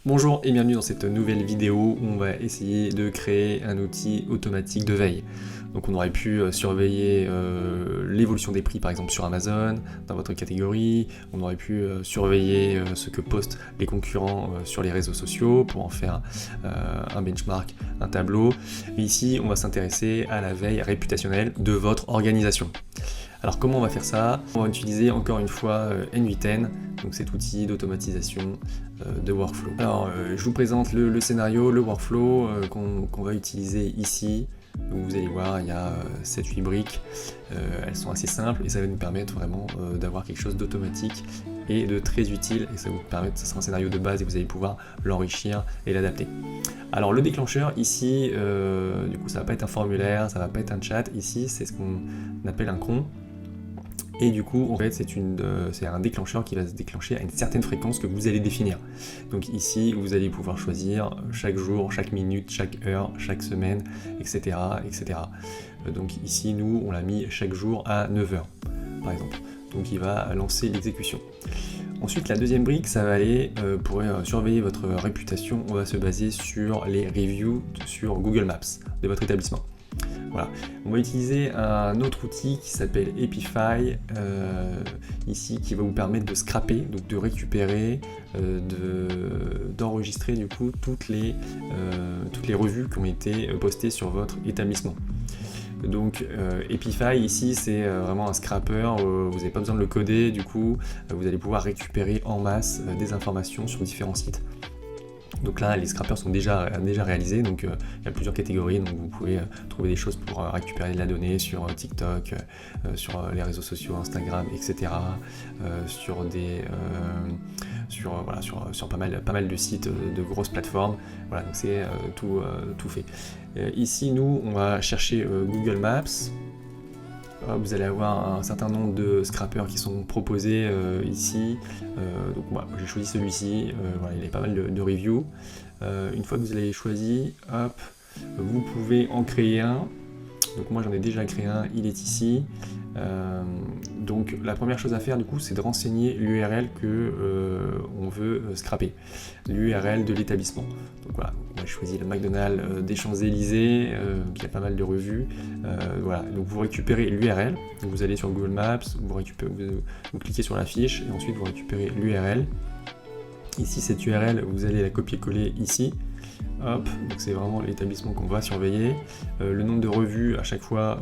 Bonjour et bienvenue dans cette nouvelle vidéo où on va essayer de créer un outil automatique de veille. Donc on aurait pu surveiller l'évolution des prix par exemple sur Amazon, dans votre catégorie, on aurait pu surveiller ce que postent les concurrents sur les réseaux sociaux pour en faire un benchmark, un tableau. Mais ici on va s'intéresser à la veille réputationnelle de votre organisation. Alors comment on va faire ça? On va utiliser encore une fois N8N, donc cet outil d'automatisation de workflow. Alors je vous présente le scénario, le workflow qu'on va utiliser ici. Donc vous allez voir, il y a 7-8 briques, elles sont assez simples et ça va nous permettre vraiment d'avoir quelque chose d'automatique et de très utile, et ça va vous permettre, ça sera un scénario de base et vous allez pouvoir l'enrichir et l'adapter. Alors le déclencheur ici, du coup ça va pas être un formulaire, ça va pas être un chat, ici c'est ce qu'on appelle un cron. Et du coup, en fait, c'est un déclencheur qui va se déclencher à une certaine fréquence que vous allez définir. Donc ici, vous allez pouvoir choisir chaque jour, chaque minute, chaque heure, chaque semaine, etc. etc. Donc ici, nous, on l'a mis chaque jour à 9h, par exemple. Donc il va lancer l'exécution. Ensuite, la deuxième brique, ça va aller, pour surveiller votre réputation, on va se baser sur les reviews sur Google Maps de votre établissement. Voilà. On va utiliser un autre outil qui s'appelle Epify, ici, qui va vous permettre de scraper, donc de récupérer, d'enregistrer du coup toutes les revues qui ont été postées sur votre établissement. Donc Epify ici c'est vraiment un scrapper, vous n'avez pas besoin de le coder, du coup vous allez pouvoir récupérer en masse des informations sur différents sites. Donc là, les scrappers sont déjà réalisés, donc il y a plusieurs catégories, donc vous pouvez trouver des choses pour récupérer de la donnée sur TikTok, sur les réseaux sociaux, Instagram, etc. Sur pas mal de sites, de grosses plateformes. Voilà, donc c'est tout fait. Ici, nous, on va chercher Google Maps. Vous allez avoir un certain nombre de scrappers qui sont proposés ici. Donc moi j'ai choisi celui-ci, voilà, il y a pas mal de reviews. Une fois que vous l'avez choisi, hop, vous pouvez en créer un. Donc moi j'en ai déjà créé un, il est ici. Donc la première chose à faire du coup c'est de renseigner l'URL que on veut scraper, l'URL de l'établissement. Donc voilà, moi j'ai choisi le McDonald's des Champs-Élysées, qui a pas mal de revues. Voilà, donc vous récupérez l'URL, vous allez sur Google Maps, vous cliquez sur la fiche et ensuite vous récupérez l'URL. Ici cette URL vous allez la copier-coller ici. Hop, donc c'est vraiment l'établissement qu'on va surveiller. Le nombre de revues à chaque fois,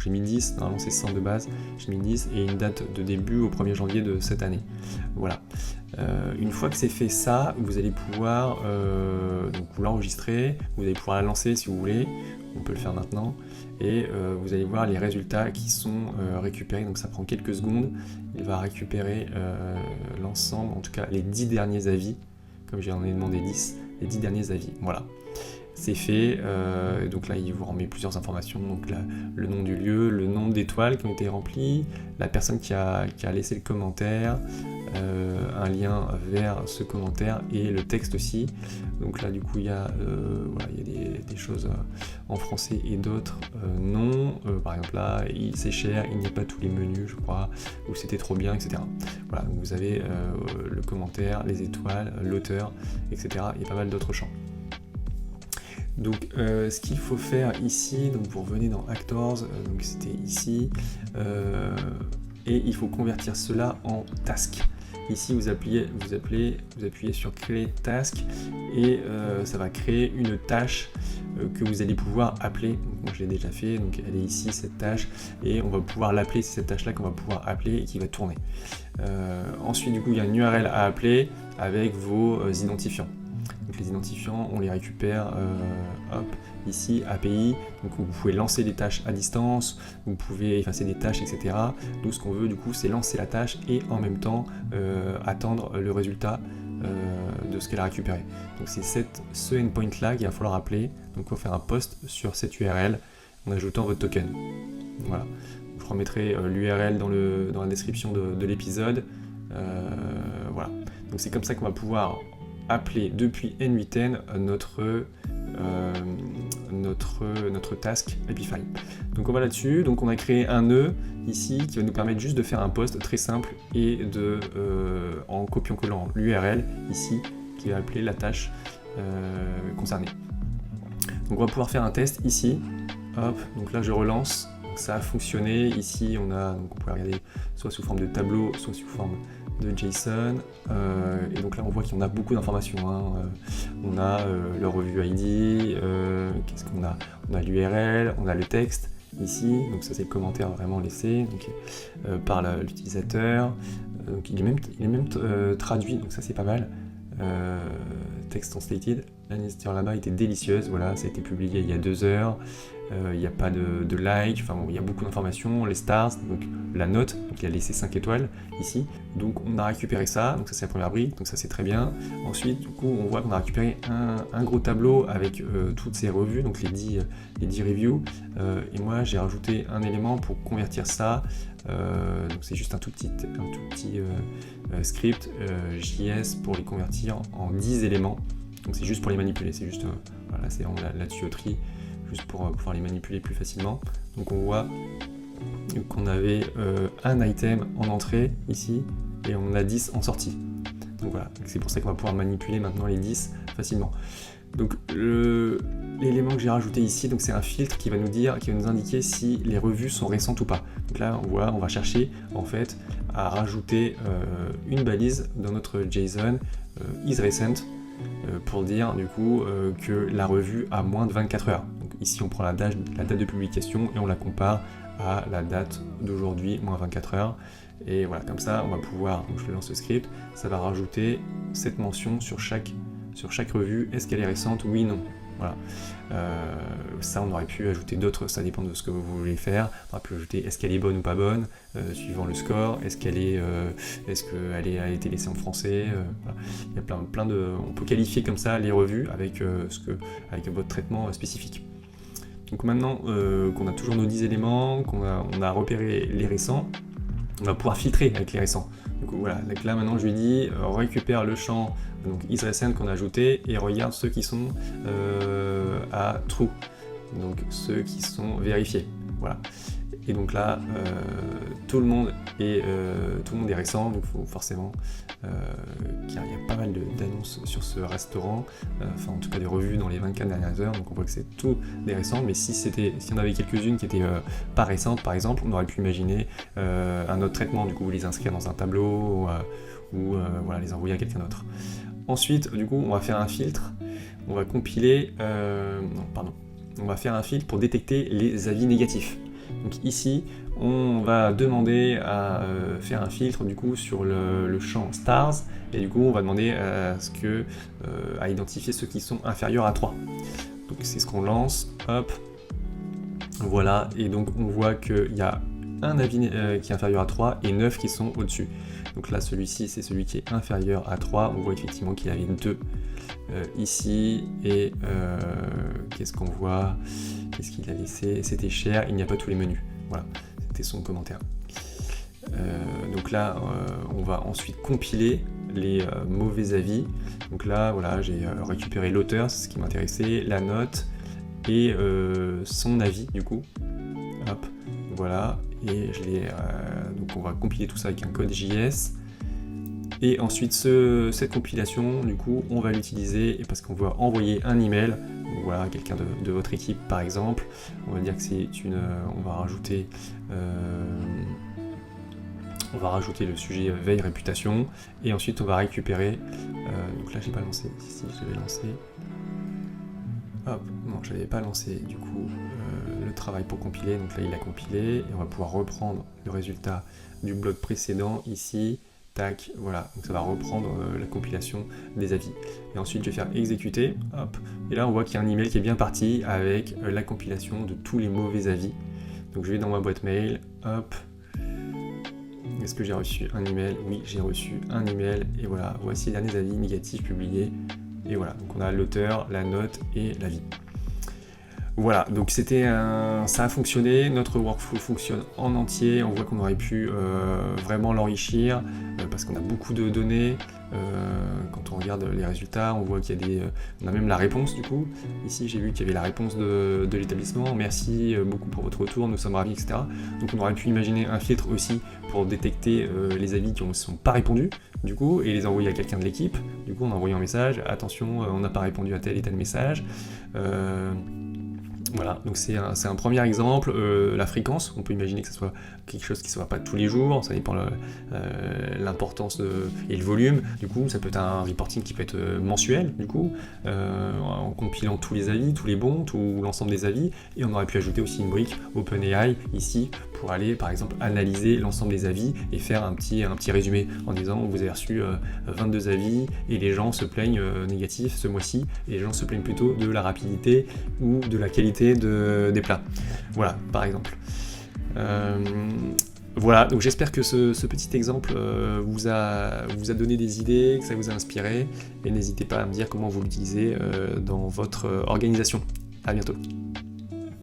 j'ai mis 10, normalement c'est 100 de base, j'ai mis 10 et une date de début au 1er janvier de cette année. Voilà. Une fois que c'est fait ça, vous allez pouvoir donc vous l'enregistrer, vous allez pouvoir la lancer si vous voulez, on peut le faire maintenant, et vous allez voir les résultats qui sont récupérés, donc ça prend quelques secondes, il va récupérer l'ensemble, en tout cas les 10 derniers avis, comme j'en ai demandé 10, les 10 derniers avis, voilà. C'est fait, donc là il vous remet plusieurs informations, donc là, le nom du lieu, le nombre d'étoiles qui ont été remplies, la personne qui a laissé le commentaire, un lien vers ce commentaire et le texte aussi. Donc là du coup il y a des choses en français et d'autres non. Par exemple là, c'est cher, il n'y a pas tous les menus je crois, ou c'était trop bien, etc. Voilà, donc vous avez le commentaire, les étoiles, l'auteur, etc. Il y a pas mal d'autres champs. Donc ce qu'il faut faire ici, donc vous revenez dans Actors, donc c'était ici, et il faut convertir cela en task. Ici vous appuyez sur Create Task et ça va créer une tâche que vous allez pouvoir appeler. Donc moi je l'ai déjà fait, donc elle est ici cette tâche et on va pouvoir l'appeler, c'est cette tâche là qu'on va pouvoir appeler et qui va tourner. Ensuite du coup il y a une URL à appeler avec vos identifiants. Donc les identifiants, on les récupère ici, API, donc vous pouvez lancer des tâches à distance, vous pouvez effacer des tâches, etc. Nous, ce qu'on veut, du coup, c'est lancer la tâche et en même temps attendre le résultat de ce qu'elle a récupéré. Donc c'est ce endpoint-là qu'il va falloir appeler. Donc il faut faire un post sur cette URL en ajoutant votre token. Voilà. Je remettrai l'URL dans la description de l'épisode. Voilà. Donc c'est comme ça qu'on va pouvoir appeler depuis N8N notre task Epify. Donc on va là-dessus, donc on a créé un nœud ici qui va nous permettre juste de faire un post très simple et en copiant-collant l'URL ici qui est appelée la tâche concernée. Donc on va pouvoir faire un test ici. Hop, donc là je relance. Donc ça a fonctionné. Ici on pourrait regarder soit sous forme de tableau, soit sous forme de JSON. Et donc là on voit qu'il y en a beaucoup d'informations. On a le revue ID. Qu'est-ce qu'on a? On a l'URL, on a le texte ici. Donc ça c'est le commentaire vraiment laissé par l'utilisateur. Donc il est même traduit. Donc ça c'est pas mal. Text translated, la newsletter là-bas était délicieuse, voilà, ça a été publié il y a 2 heures, il n'y a pas de like, enfin bon, il y a beaucoup d'informations, les stars, donc la note, donc il a laissé 5 étoiles ici, donc on a récupéré ça, donc ça c'est la première brique, donc ça c'est très bien. Ensuite du coup on voit qu'on a récupéré un gros tableau avec toutes ces revues, donc les 10 reviews, et moi j'ai rajouté un élément pour convertir ça. Donc c'est juste un tout petit script JS pour les convertir en 10 éléments. Donc c'est juste pour les manipuler, c'est juste voilà, c'est la tuyauterie, juste pour pouvoir les manipuler plus facilement. Donc on voit qu'on avait un item en entrée ici et on a 10 en sortie. Donc voilà, c'est pour ça qu'on va pouvoir manipuler maintenant les 10 facilement. Donc l'élément que j'ai rajouté ici, donc c'est un filtre qui va nous indiquer si les revues sont récentes ou pas. Donc là on va chercher en fait à rajouter une balise dans notre JSON is recent pour dire du coup que la revue a moins de 24 heures. Donc ici on prend la date de publication et on la compare à la date d'aujourd'hui, moins 24 heures. Et voilà, comme ça on va pouvoir, donc je lance le script, ça va rajouter cette mention sur chaque revue, est-ce qu'elle est récente, oui, non. Voilà. Ça on aurait pu ajouter d'autres, ça dépend de ce que vous voulez faire. On aurait pu ajouter est-ce qu'elle est bonne ou pas bonne, suivant le score, est-ce qu'elle a été laissée en français, voilà. Il y a plein de. On peut qualifier comme ça les revues avec votre traitement spécifique. Donc maintenant qu'on a toujours nos 10 éléments, on a repéré les récents, on va pouvoir filtrer avec les récents. Donc voilà, donc là maintenant je lui dis récupère le champ donc isRecent qu'on a ajouté et regarde ceux qui sont à true, donc ceux qui sont vérifiés. Voilà. Et donc là tout le monde est récent, donc il faut forcément car il y a pas mal d'annonces sur ce restaurant, enfin en tout cas des revues dans les 24 dernières heures, donc on voit que c'est tout des récents, mais si y en avait quelques-unes qui étaient pas récentes par exemple, on aurait pu imaginer un autre traitement, du coup les inscrire dans un tableau ou voilà, les envoyer à quelqu'un d'autre. Ensuite, du coup, on va faire un filtre, on va compiler, on va faire un filtre pour détecter les avis négatifs. Donc ici, on va demander à faire un filtre du coup sur le champ stars, et du coup, on va demander à identifier ceux qui sont inférieurs à 3. Donc c'est ce qu'on lance, hop, voilà, et donc on voit qu'il y a un avis qui est inférieur à 3 et 9 qui sont au-dessus. Donc là, celui-ci, c'est celui qui est inférieur à 3. On voit effectivement qu'il avait 2 ici. Et qu'est-ce qu'on voit? Qu'est-ce qu'il a laissé? C'était cher, il n'y a pas tous les menus. Voilà, c'était son commentaire. Donc là, on va ensuite compiler les mauvais avis. Donc là, voilà, j'ai récupéré l'auteur, c'est ce qui m'intéressait, la note et son avis du coup. Hop, voilà. Et donc on va compiler tout ça avec un code JS. Et ensuite cette compilation, du coup, on va l'utiliser parce qu'on va envoyer un email. Donc voilà, quelqu'un de votre équipe par exemple. On va dire que c'est on va rajouter le sujet veille réputation. Et ensuite on va récupérer. Donc là j'ai pas lancé. Si je l'avais lancé. Hop, non, je l'avais pas lancé du coup le travail pour compiler, donc là il a compilé et on va pouvoir reprendre le résultat du blog précédent ici, tac, voilà, donc ça va reprendre la compilation des avis. Et ensuite je vais faire exécuter, hop, et là on voit qu'il y a un email qui est bien parti avec la compilation de tous les mauvais avis. Donc je vais dans ma boîte mail, hop, est-ce que j'ai reçu un email? Oui, j'ai reçu un email et voilà, voici les derniers avis négatifs publiés. Et voilà, donc on a l'auteur, la note et l'avis. Voilà, donc ça a fonctionné, notre workflow fonctionne en entier, on voit qu'on aurait pu vraiment l'enrichir, parce qu'on a beaucoup de données, quand on regarde les résultats, on voit qu'il y a on a même la réponse du coup, ici j'ai vu qu'il y avait la réponse de l'établissement, merci beaucoup pour votre retour, nous sommes ravis, etc. Donc on aurait pu imaginer un filtre aussi pour détecter les avis qui ne sont pas répondus, du coup, et les envoyer à quelqu'un de l'équipe, du coup on a envoyé un message, attention, on n'a pas répondu à tel et tel message, voilà, donc c'est un premier exemple. La fréquence, on peut imaginer que ce soit quelque chose qui ne soit pas tous les jours, ça dépend de l'importance et le volume. Du coup, ça peut être un reporting qui peut être mensuel, du coup, en compilant tous les avis, tous les bons, tout l'ensemble des avis, et on aurait pu ajouter aussi une brique OpenAI ici pour aller, par exemple, analyser l'ensemble des avis et faire un petit résumé en disant vous avez reçu 22 avis et les gens se plaignent négatifs ce mois-ci, et les gens se plaignent plutôt de la rapidité ou de la qualité des plats. Voilà, par exemple. Voilà, donc j'espère que ce petit exemple vous a donné des idées, que ça vous a inspiré, et n'hésitez pas à me dire comment vous l'utilisez dans votre organisation. À bientôt.